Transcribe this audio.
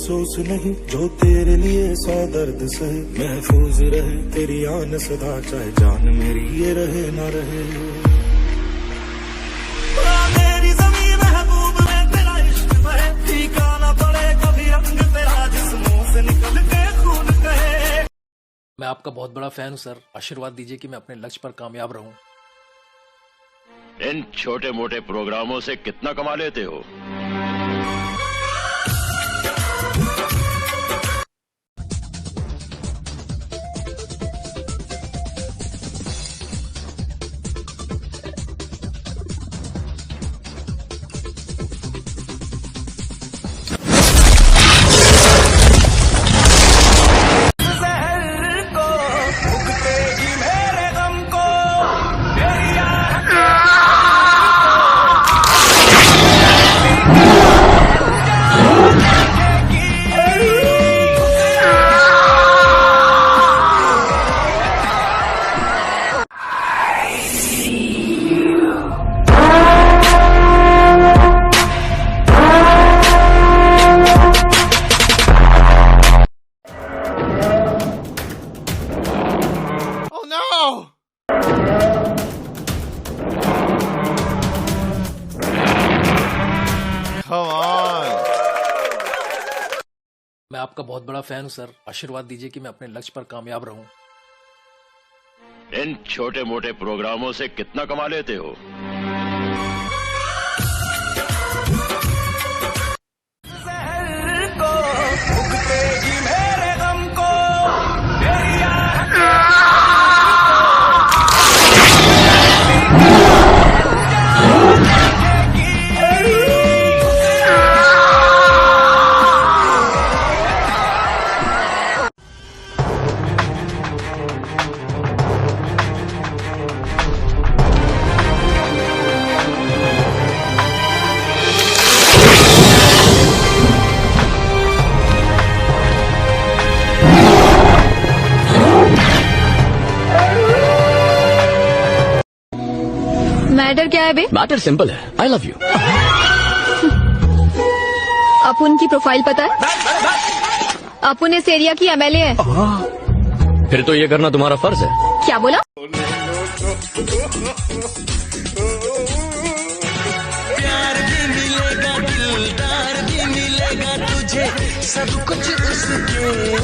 अफसोस नहीं जो तेरे लिए 100 दर्द सहे, महफूज रहे तेरी आन सदा, चाहे जान मेरी ये रहे ना रहे। मेरी ज़मीं महबूब में तेरा इश्क बहे, फीका ना पड़े कभी रंग तेरा जिस्मों से निकल के खून कहे। मैं आपका बहुत बड़ा फैन हूं सर, आशीर्वाद दीजिए कि मैं अपने लक्ष्य पर कामयाब रहूं। इन छोटे मोटे प्रोग्रामों से कितना कमा लेते हो? मैं आपका बहुत बड़ा फैन हूं सर, आशीर्वाद दीजिए कि मैं अपने लक्ष्य पर कामयाब रहूं। इन छोटे मोटे प्रोग्रामों से कितना कमा लेते हो? मैटर क्या है बे? मैटर सिंपल है, आई लव यू। अपुन की प्रोफाइल पता है? अपुन इस एरिया की एमएलए है। फिर तो ये करना तुम्हारा फर्ज है। क्या बोला? प्यार भी मिलेगा, दिलदार भी मिलेगा तुझे, सब कुछ उसके